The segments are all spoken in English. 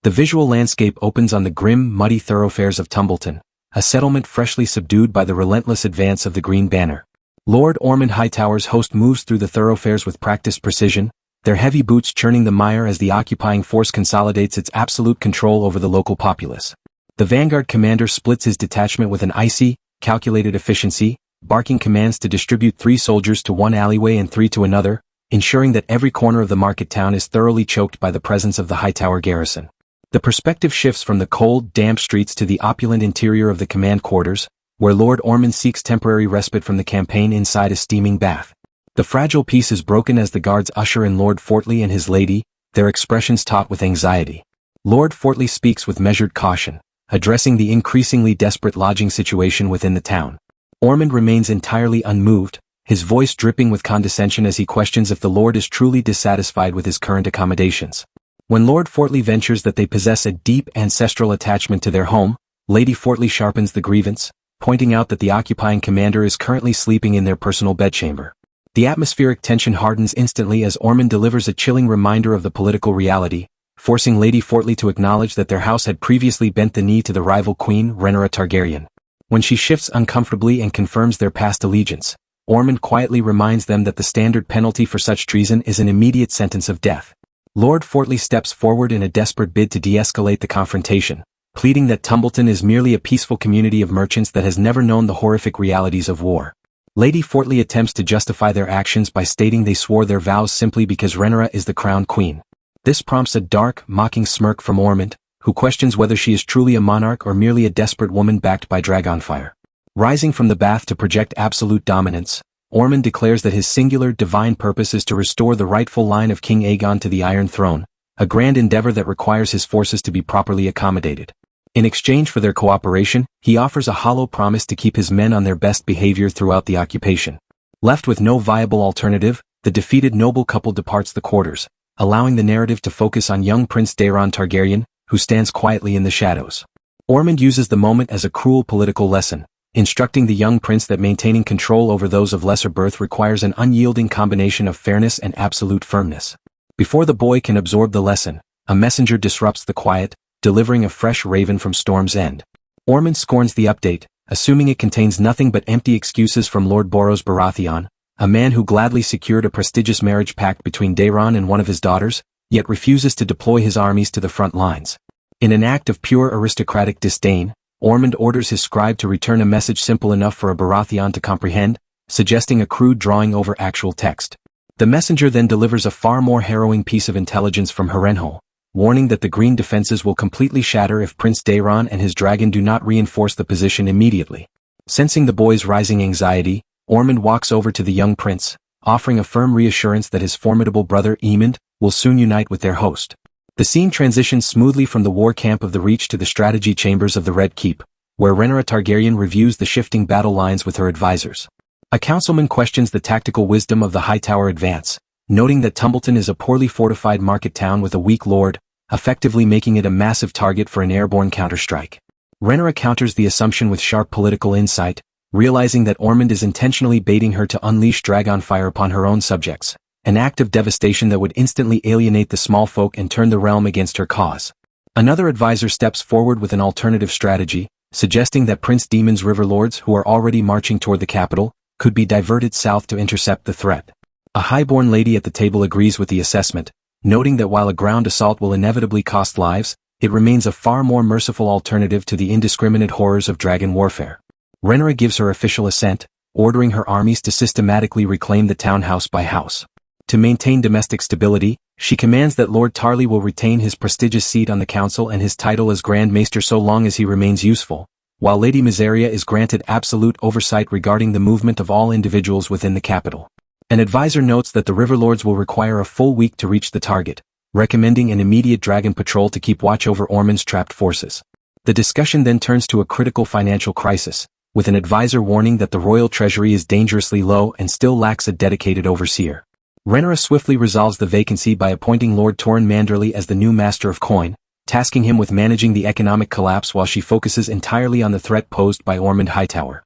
The visual landscape opens on the grim, muddy thoroughfares of Tumbleton, a settlement freshly subdued by the relentless advance of the Green Banner. Lord Ormond Hightower's host moves through the thoroughfares with practiced precision, their heavy boots churning the mire as the occupying force consolidates its absolute control over the local populace. The vanguard commander splits his detachment with an icy, calculated efficiency, barking commands to distribute 3 soldiers to one alleyway and 3 to another, ensuring that every corner of the market town is thoroughly choked by the presence of the Hightower garrison. The perspective shifts from the cold, damp streets to the opulent interior of the command quarters, where Lord Ormond seeks temporary respite from the campaign inside a steaming bath. The fragile peace is broken as the guards usher in Lord Fortley and his lady, their expressions taut with anxiety. Lord Fortley speaks with measured caution, addressing the increasingly desperate lodging situation within the town. Ormond remains entirely unmoved, his voice dripping with condescension as he questions if the Lord is truly dissatisfied with his current accommodations. When Lord Fortley ventures that they possess a deep ancestral attachment to their home, Lady Fortley sharpens the grievance, pointing out that the occupying commander is currently sleeping in their personal bedchamber. The atmospheric tension hardens instantly as Ormond delivers a chilling reminder of the political reality, forcing Lady Fortley to acknowledge that their house had previously bent the knee to the rival queen, Rhaenyra Targaryen. When she shifts uncomfortably and confirms their past allegiance, Ormond quietly reminds them that the standard penalty for such treason is an immediate sentence of death. Lord Fortley steps forward in a desperate bid to de-escalate the confrontation, pleading that Tumbleton is merely a peaceful community of merchants that has never known the horrific realities of war. Lady Fortley attempts to justify their actions by stating they swore their vows simply because Rhaenyra is the crowned queen. This prompts a dark, mocking smirk from Ormond, who questions whether she is truly a monarch or merely a desperate woman backed by dragonfire. Rising from the bath to project absolute dominance, Ormond declares that his singular, divine purpose is to restore the rightful line of King Aegon to the Iron Throne, a grand endeavor that requires his forces to be properly accommodated. In exchange for their cooperation, he offers a hollow promise to keep his men on their best behavior throughout the occupation. Left with no viable alternative, the defeated noble couple departs the quarters, allowing the narrative to focus on young Prince Daeron Targaryen, who stands quietly in the shadows. Ormond uses the moment as a cruel political lesson, instructing the young prince that maintaining control over those of lesser birth requires an unyielding combination of fairness and absolute firmness. Before the boy can absorb the lesson, a messenger disrupts the quiet, delivering a fresh raven from Storm's End. Ormond scorns the update, assuming it contains nothing but empty excuses from Lord Boros Baratheon, a man who gladly secured a prestigious marriage pact between Daeron and one of his daughters, yet refuses to deploy his armies to the front lines. In an act of pure aristocratic disdain, Ormond orders his scribe to return a message simple enough for a Baratheon to comprehend, suggesting a crude drawing over actual text. The messenger then delivers a far more harrowing piece of intelligence from Harrenhal, warning that the green defenses will completely shatter if Prince Daeron and his dragon do not reinforce the position immediately. Sensing the boy's rising anxiety, Ormond walks over to the young prince, offering a firm reassurance that his formidable brother Aemond will soon unite with their host. The scene transitions smoothly from the war camp of the Reach to the strategy chambers of the Red Keep, where Rhaenyra Targaryen reviews the shifting battle lines with her advisors. A councilman questions the tactical wisdom of the Hightower advance, noting that Tumbleton is a poorly fortified market town with a weak lord, effectively making it a massive target for an airborne counterstrike. Rhaenyra counters the assumption with sharp political insight, realizing that Ormond is intentionally baiting her to unleash dragonfire upon her own subjects, an act of devastation that would instantly alienate the small folk and turn the realm against her cause. Another advisor steps forward with an alternative strategy, suggesting that Prince Daemon's river lords who are already marching toward the capital could be diverted south to intercept the threat. A highborn lady at the table agrees with the assessment, noting that while a ground assault will inevitably cost lives, it remains a far more merciful alternative to the indiscriminate horrors of dragon warfare. Rhaenyra gives her official assent, ordering her armies to systematically reclaim the town house by house. To maintain domestic stability, she commands that Lord Tarly will retain his prestigious seat on the council and his title as Grand Maester so long as he remains useful, while Lady Miseria is granted absolute oversight regarding the movement of all individuals within the capital. An advisor notes that the river lords will require a full week to reach the target, recommending an immediate dragon patrol to keep watch over Ormond's trapped forces. The discussion then turns to a critical financial crisis, with an advisor warning that the royal treasury is dangerously low and still lacks a dedicated overseer. Rhaenyra swiftly resolves the vacancy by appointing Lord Torrhen Manderley as the new Master of Coin, tasking him with managing the economic collapse while she focuses entirely on the threat posed by Ormond Hightower.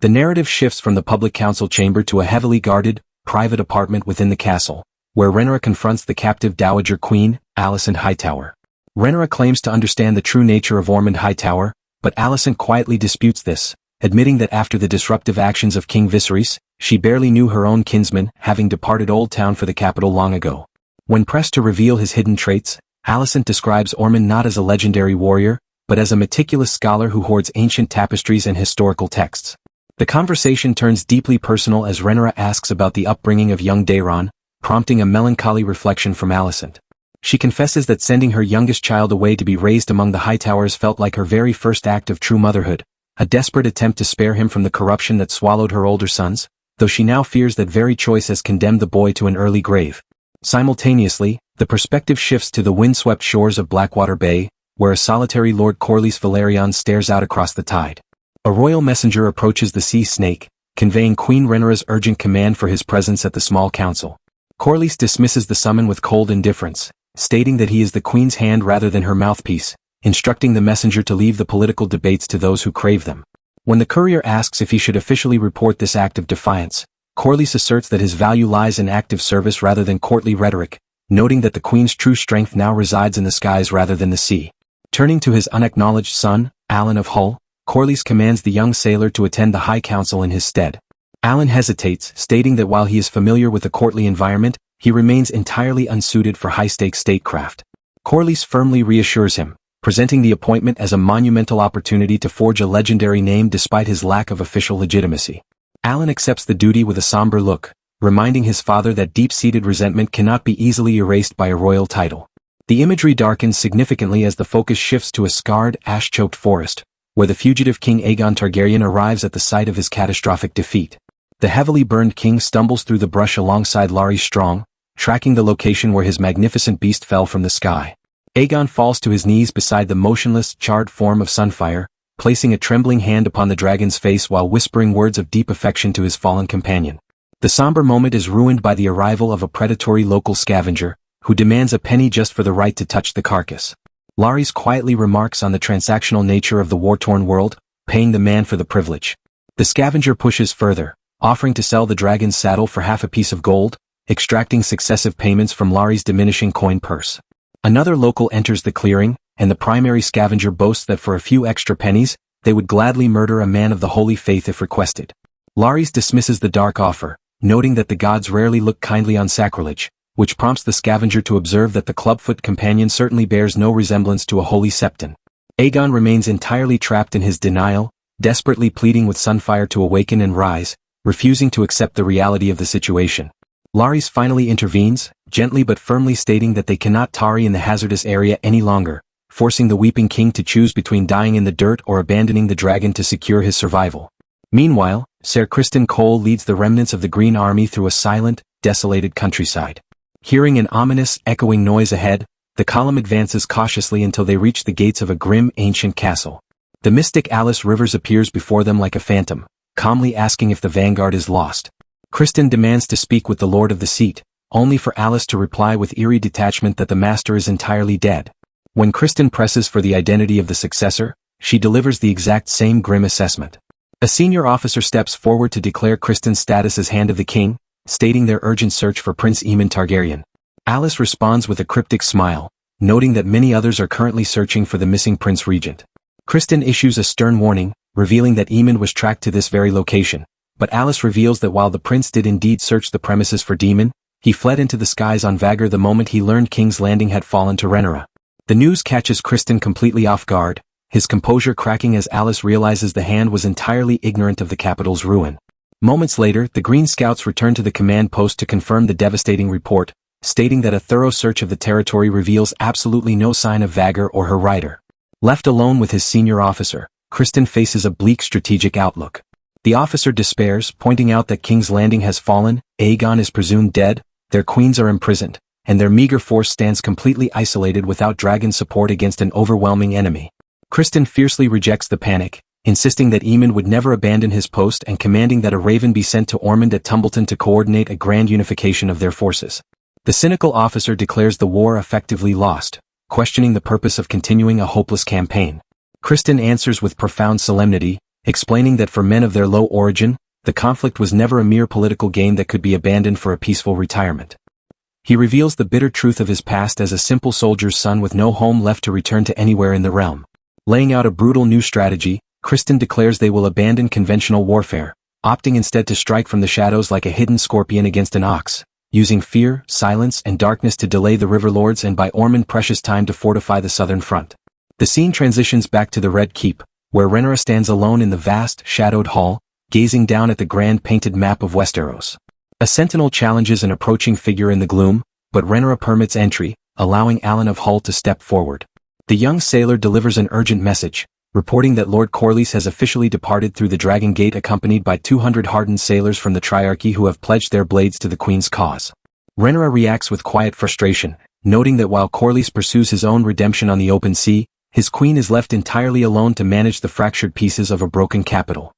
The narrative shifts from the public council chamber to a heavily guarded, private apartment within the castle, where Rhaenyra confronts the captive Dowager Queen, Alicent Hightower. Rhaenyra claims to understand the true nature of Ormond Hightower, but Alicent quietly disputes this, admitting that after the disruptive actions of King Viserys, she barely knew her own kinsman, having departed Old Town for the capital long ago. When pressed to reveal his hidden traits, Alicent describes Ormond not as a legendary warrior, but as a meticulous scholar who hoards ancient tapestries and historical texts. The conversation turns deeply personal as Rhaenyra asks about the upbringing of young Daeron, prompting a melancholy reflection from Alicent. She confesses that sending her youngest child away to be raised among the Hightowers felt like her very first act of true motherhood, a desperate attempt to spare him from the corruption that swallowed her older sons, though she now fears that very choice has condemned the boy to an early grave. Simultaneously, the perspective shifts to the windswept shores of Blackwater Bay, where a solitary Lord Corlys Velaryon stares out across the tide. A royal messenger approaches the sea snake, conveying Queen Rhaenyra's urgent command for his presence at the small council. Corlys dismisses the summon with cold indifference, stating that he is the queen's hand rather than her mouthpiece, instructing the messenger to leave the political debates to those who crave them. When the courier asks if he should officially report this act of defiance, Corlys asserts that his value lies in active service rather than courtly rhetoric, noting that the queen's true strength now resides in the skies rather than the sea. Turning to his unacknowledged son, Alan of Hull, Corlys commands the young sailor to attend the High Council in his stead. Alan hesitates, stating that while he is familiar with the courtly environment, he remains entirely unsuited for high-stakes statecraft. Corlys firmly reassures him, presenting the appointment as a monumental opportunity to forge a legendary name despite his lack of official legitimacy. Alan accepts the duty with a somber look, reminding his father that deep-seated resentment cannot be easily erased by a royal title. The imagery darkens significantly as the focus shifts to a scarred, ash-choked forest, where the fugitive King Aegon Targaryen arrives at the site of his catastrophic defeat. The heavily burned king stumbles through the brush alongside Larys Strong, tracking the location where his magnificent beast fell from the sky. Aegon falls to his knees beside the motionless, charred form of Sunfire, placing a trembling hand upon the dragon's face while whispering words of deep affection to his fallen companion. The somber moment is ruined by the arrival of a predatory local scavenger, who demands a penny just for the right to touch the carcass. Larys quietly remarks on the transactional nature of the war-torn world, paying the man for the privilege. The scavenger pushes further, offering to sell the dragon's saddle for half a piece of gold, extracting successive payments from Larys' diminishing coin purse. Another local enters the clearing, and the primary scavenger boasts that for a few extra pennies, they would gladly murder a man of the holy faith if requested. Larys dismisses the dark offer, noting that the gods rarely look kindly on sacrilege, which prompts the scavenger to observe that the clubfoot companion certainly bears no resemblance to a holy septon. Aegon remains entirely trapped in his denial, desperately pleading with Sunfire to awaken and rise, refusing to accept the reality of the situation. Larys finally intervenes, gently but firmly stating that they cannot tarry in the hazardous area any longer, forcing the Weeping King to choose between dying in the dirt or abandoning the dragon to secure his survival. Meanwhile, Ser Criston Cole leads the remnants of the Green Army through a silent, desolated countryside. Hearing an ominous, echoing noise ahead, the column advances cautiously until they reach the gates of a grim, ancient castle. The mystic Alice Rivers appears before them like a phantom, calmly asking if the vanguard is lost. Criston demands to speak with the Lord of the Seat, only for Alice to reply with eerie detachment that the master is entirely dead. When Criston presses for the identity of the successor, she delivers the exact same grim assessment. A senior officer steps forward to declare Criston's status as Hand of the King, stating their urgent search for Prince Aemon Targaryen. Alice responds with a cryptic smile, noting that many others are currently searching for the missing Prince Regent. Criston issues a stern warning, revealing that Aemon was tracked to this very location, but Alice reveals that while the prince did indeed search the premises for Daemon, he fled into the skies on Vhagar the moment he learned King's Landing had fallen to Rhaenyra. The news catches Criston completely off guard, his composure cracking as Alice realizes the Hand was entirely ignorant of the capital's ruin. Moments later, the Green Scouts return to the command post to confirm the devastating report, stating that a thorough search of the territory reveals absolutely no sign of Vhagar or her rider. Left alone with his senior officer, Criston faces a bleak strategic outlook. The officer despairs, pointing out that King's Landing has fallen, Aegon is presumed dead, their queens are imprisoned, and their meager force stands completely isolated without dragon support against an overwhelming enemy. Criston fiercely rejects the panic, insisting that Aemon would never abandon his post and commanding that a raven be sent to Ormond at Tumbleton to coordinate a grand unification of their forces. The cynical officer declares the war effectively lost, questioning the purpose of continuing a hopeless campaign. Criston answers with profound solemnity, explaining that for men of their low origin, the conflict was never a mere political game that could be abandoned for a peaceful retirement. He reveals the bitter truth of his past as a simple soldier's son with no home left to return to anywhere in the realm. Laying out a brutal new strategy, Kristen declares they will abandon conventional warfare, opting instead to strike from the shadows like a hidden scorpion against an ox, using fear, silence, and darkness to delay the River Lords and buy Ormond precious time to fortify the southern front. The scene transitions back to the Red Keep, where Rhaenyra stands alone in the vast, shadowed hall, gazing down at the grand painted map of Westeros. A sentinel challenges an approaching figure in the gloom, but Rhaenyra permits entry, allowing Alan of Hull to step forward. The young sailor delivers an urgent message, reporting that Lord Corlys has officially departed through the Dragon Gate accompanied by 200 hardened sailors from the Triarchy who have pledged their blades to the Queen's cause. Rhaenyra reacts with quiet frustration, noting that while Corlys pursues his own redemption on the open sea, his queen is left entirely alone to manage the fractured pieces of a broken capital.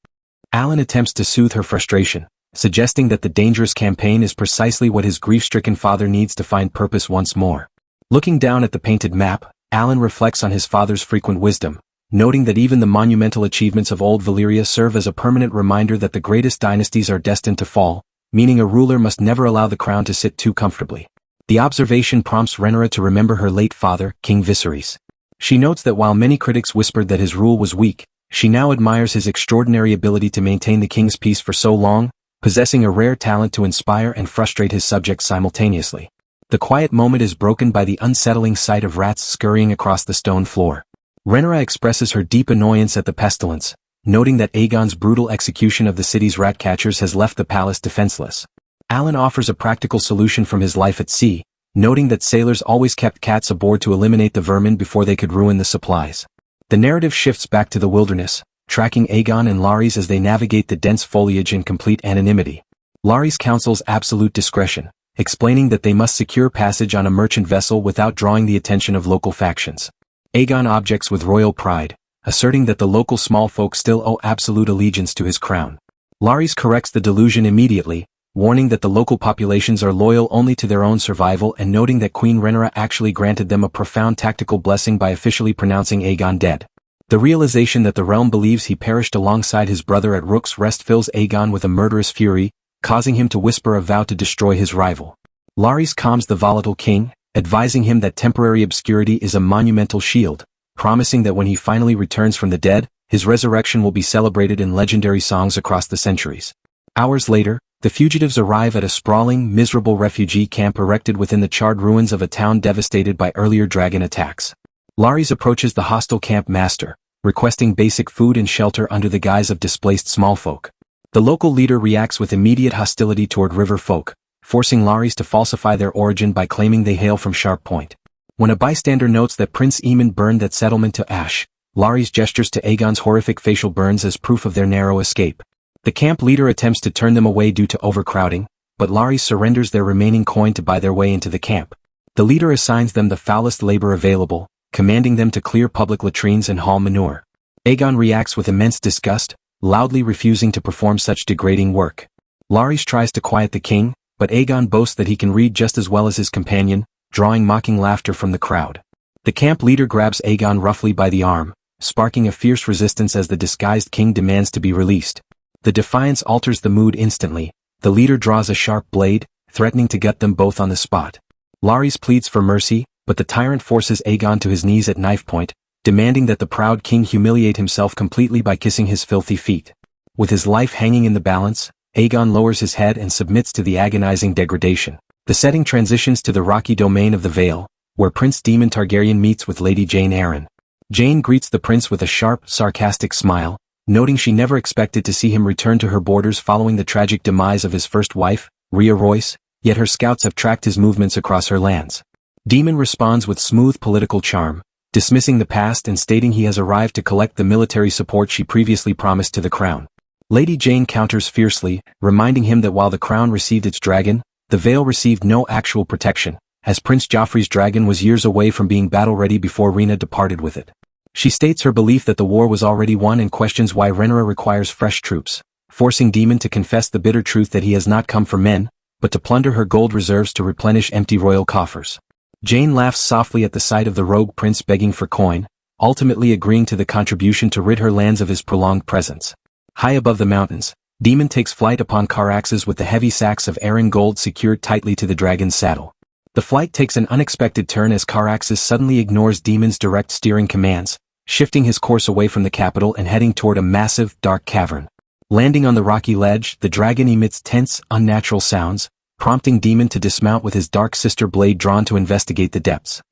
Alan attempts to soothe her frustration, suggesting that the dangerous campaign is precisely what his grief-stricken father needs to find purpose once more. Looking down at the painted map, Alan reflects on his father's frequent wisdom, noting that even the monumental achievements of old Valyria serve as a permanent reminder that the greatest dynasties are destined to fall, meaning a ruler must never allow the crown to sit too comfortably. The observation prompts Rhaenyra to remember her late father, King Viserys. She notes that while many critics whispered that his rule was weak, she now admires his extraordinary ability to maintain the king's peace for so long, possessing a rare talent to inspire and frustrate his subjects simultaneously. The quiet moment is broken by the unsettling sight of rats scurrying across the stone floor. Rhaenyra expresses her deep annoyance at the pestilence, noting that Aegon's brutal execution of the city's rat-catchers has left the palace defenseless. Alan offers a practical solution from his life at sea, noting that sailors always kept cats aboard to eliminate the vermin before they could ruin the supplies. The narrative shifts back to the wilderness, tracking Aegon and Larys as they navigate the dense foliage in complete anonymity. Larys counsels absolute discretion, explaining that they must secure passage on a merchant vessel without drawing the attention of local factions. Aegon objects with royal pride, asserting that the local small folk still owe absolute allegiance to his crown. Larys corrects the delusion immediately, warning that the local populations are loyal only to their own survival and noting that Queen Rhaenyra actually granted them a profound tactical blessing by officially pronouncing Aegon dead. The realization that the realm believes he perished alongside his brother at Rook's Rest fills Aegon with a murderous fury, causing him to whisper a vow to destroy his rival. Larys calms the volatile king, advising him that temporary obscurity is a monumental shield, promising that when he finally returns from the dead, his resurrection will be celebrated in legendary songs across the centuries. Hours later, the fugitives arrive at a sprawling, miserable refugee camp erected within the charred ruins of a town devastated by earlier dragon attacks. Larys approaches the hostile camp master, requesting basic food and shelter under the guise of displaced smallfolk. The local leader reacts with immediate hostility toward river folk, forcing Larys to falsify their origin by claiming they hail from Sharp Point. When a bystander notes that Prince Aemon burned that settlement to ash, Larys gestures to Aegon's horrific facial burns as proof of their narrow escape. The camp leader attempts to turn them away due to overcrowding, but Larys surrenders their remaining coin to buy their way into the camp. The leader assigns them the foulest labor available, commanding them to clear public latrines and haul manure. Aegon reacts with immense disgust, loudly refusing to perform such degrading work. Larys tries to quiet the king, but Aegon boasts that he can read just as well as his companion, drawing mocking laughter from the crowd. The camp leader grabs Aegon roughly by the arm, sparking a fierce resistance as the disguised king demands to be released. The defiance alters the mood instantly. The leader draws a sharp blade, threatening to gut them both on the spot. Larys pleads for mercy, but the tyrant forces Aegon to his knees at knife point, demanding that the proud king humiliate himself completely by kissing his filthy feet. With his life hanging in the balance, Aegon lowers his head and submits to the agonizing degradation. The setting transitions to the rocky domain of the Vale, where Prince Daemon Targaryen meets with Lady Jane Arryn. Jane greets the prince with a sharp, sarcastic smile, noting she never expected to see him return to her borders following the tragic demise of his first wife, Rhea Royce, yet her scouts have tracked his movements across her lands. Daemon responds with smooth political charm, dismissing the past and stating he has arrived to collect the military support she previously promised to the crown. Lady Jane counters fiercely, reminding him that while the crown received its dragon, the Vale received no actual protection, as Prince Joffrey's dragon was years away from being battle-ready before Rhaena departed with it. She states her belief that the war was already won and questions why Rhaenyra requires fresh troops, forcing Daemon to confess the bitter truth that he has not come for men, but to plunder her gold reserves to replenish empty royal coffers. Jane laughs softly at the sight of the rogue prince begging for coin, ultimately agreeing to the contribution to rid her lands of his prolonged presence. High above the mountains, Daemon takes flight upon Caraxes with the heavy sacks of Arryn gold secured tightly to the dragon's saddle. The flight takes an unexpected turn as Caraxes suddenly ignores Demon's direct steering commands, shifting his course away from the capital and heading toward a massive, dark cavern. Landing on the rocky ledge, the dragon emits tense, unnatural sounds, prompting Demon to dismount with his dark sister blade drawn to investigate the depths.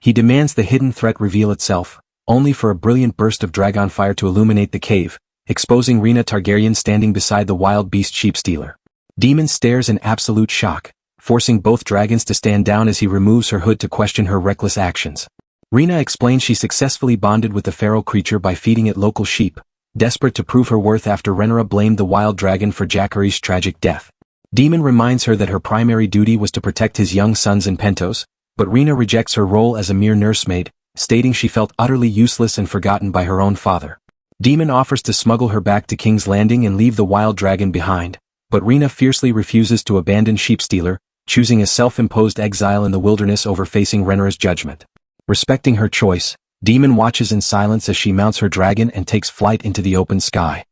He demands the hidden threat reveal itself, only for a brilliant burst of dragon fire to illuminate the cave, exposing Rhaena Targaryen standing beside the wild beast sheep-stealer. Demon stares in absolute shock, forcing both dragons to stand down as he removes her hood to question her reckless actions. Rhaena explains she successfully bonded with the feral creature by feeding it local sheep, desperate to prove her worth after Rhaenyra blamed the wild dragon for Jacary's tragic death. Demon reminds her that her primary duty was to protect his young sons and Pentos, but Rhaena rejects her role as a mere nursemaid, stating she felt utterly useless and forgotten by her own father. Demon offers to smuggle her back to King's Landing and leave the wild dragon behind, but Rhaena fiercely refuses to abandon Sheepstealer, choosing a self-imposed exile in the wilderness over facing Rhaenyra's judgment. Respecting her choice, Demon watches in silence as she mounts her dragon and takes flight into the open sky.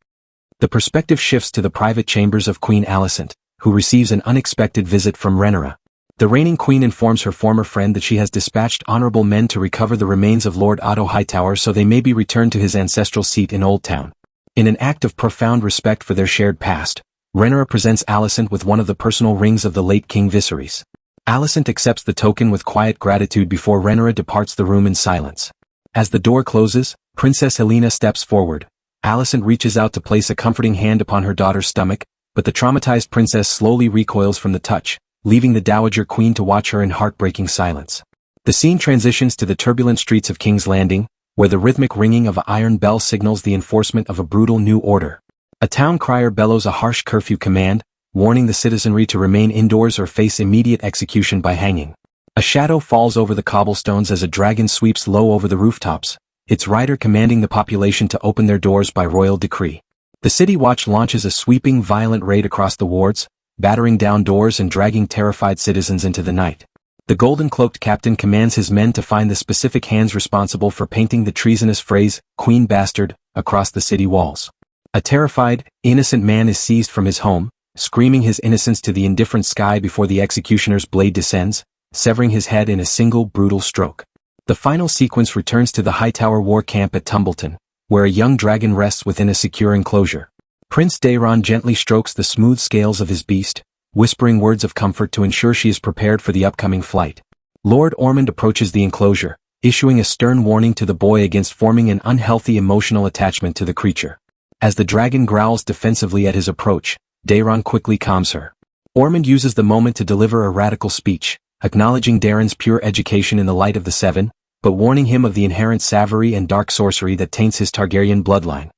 The perspective shifts to the private chambers of Queen Alicent, who receives an unexpected visit from Rhaenyra. The reigning queen informs her former friend that she has dispatched honorable men to recover the remains of Lord Otto Hightower so they may be returned to his ancestral seat in Old Town. In an act of profound respect for their shared past, Rhaenyra presents Alicent with one of the personal rings of the late King Viserys. Alicent accepts the token with quiet gratitude before Rhaenyra departs the room in silence. As the door closes, Princess Helena steps forward. Alicent reaches out to place a comforting hand upon her daughter's stomach, but the traumatized princess slowly recoils from the touch, leaving the Dowager Queen to watch her in heartbreaking silence. The scene transitions to the turbulent streets of King's Landing, where the rhythmic ringing of an iron bell signals the enforcement of a brutal new order. A town crier bellows a harsh curfew command, warning the citizenry to remain indoors or face immediate execution by hanging. A shadow falls over the cobblestones as a dragon sweeps low over the rooftops, its rider commanding the population to open their doors by royal decree. The City Watch launches a sweeping, violent raid across the wards, battering down doors and dragging terrified citizens into the night. The golden-cloaked captain commands his men to find the specific hands responsible for painting the treasonous phrase, "Queen Bastard," across the city walls. A terrified, innocent man is seized from his home, screaming his innocence to the indifferent sky before the executioner's blade descends, severing his head in a single brutal stroke. The final sequence returns to the Hightower war camp at Tumbleton, where a young dragon rests within a secure enclosure. Prince Daeron gently strokes the smooth scales of his beast, whispering words of comfort to ensure she is prepared for the upcoming flight. Lord Ormond approaches the enclosure, issuing a stern warning to the boy against forming an unhealthy emotional attachment to the creature. As the dragon growls defensively at his approach, Daeron quickly calms her. Ormond uses the moment to deliver a radical speech, acknowledging Daeron's pure education in the light of the Seven, but warning him of the inherent savagery and dark sorcery that taints his Targaryen bloodline.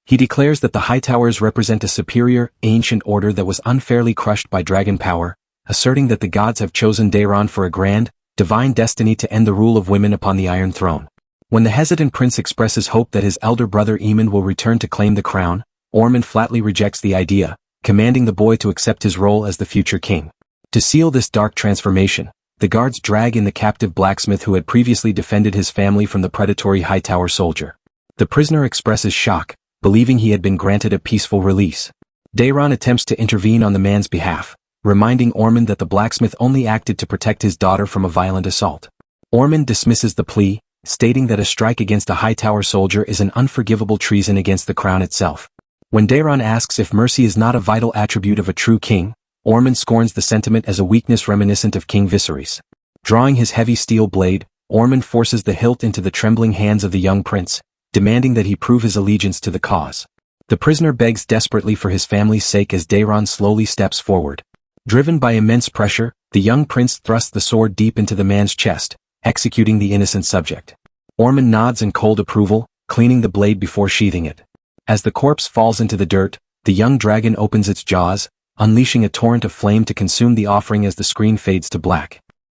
He declares that the Hightowers represent a superior, ancient order that was unfairly crushed by dragon power, asserting that the gods have chosen Daeron for a grand, divine destiny to end the rule of women upon the Iron Throne. When the hesitant prince expresses hope that his elder brother Aemon will return to claim the crown, Ormond flatly rejects the idea, commanding the boy to accept his role as the future king. To seal this dark transformation, the guards drag in the captive blacksmith who had previously defended his family from the predatory Hightower soldier. The prisoner expresses shock, believing he had been granted a peaceful release. Daeron attempts to intervene on the man's behalf, reminding Ormond that the blacksmith only acted to protect his daughter from a violent assault. Ormond dismisses the plea, stating that a strike against a Hightower soldier is an unforgivable treason against the crown itself. When Daeron asks if mercy is not a vital attribute of a true king, Ormond scorns the sentiment as a weakness reminiscent of King Viserys. Drawing his heavy steel blade, Ormond forces the hilt into the trembling hands of the young prince, demanding that he prove his allegiance to the cause. The prisoner begs desperately for his family's sake as Daeron slowly steps forward. Driven by immense pressure, the young prince thrusts the sword deep into the man's chest, executing the innocent subject. Ormond nods in cold approval, cleaning the blade before sheathing it. As the corpse falls into the dirt, the young dragon opens its jaws, unleashing a torrent of flame to consume the offering as the screen fades to black.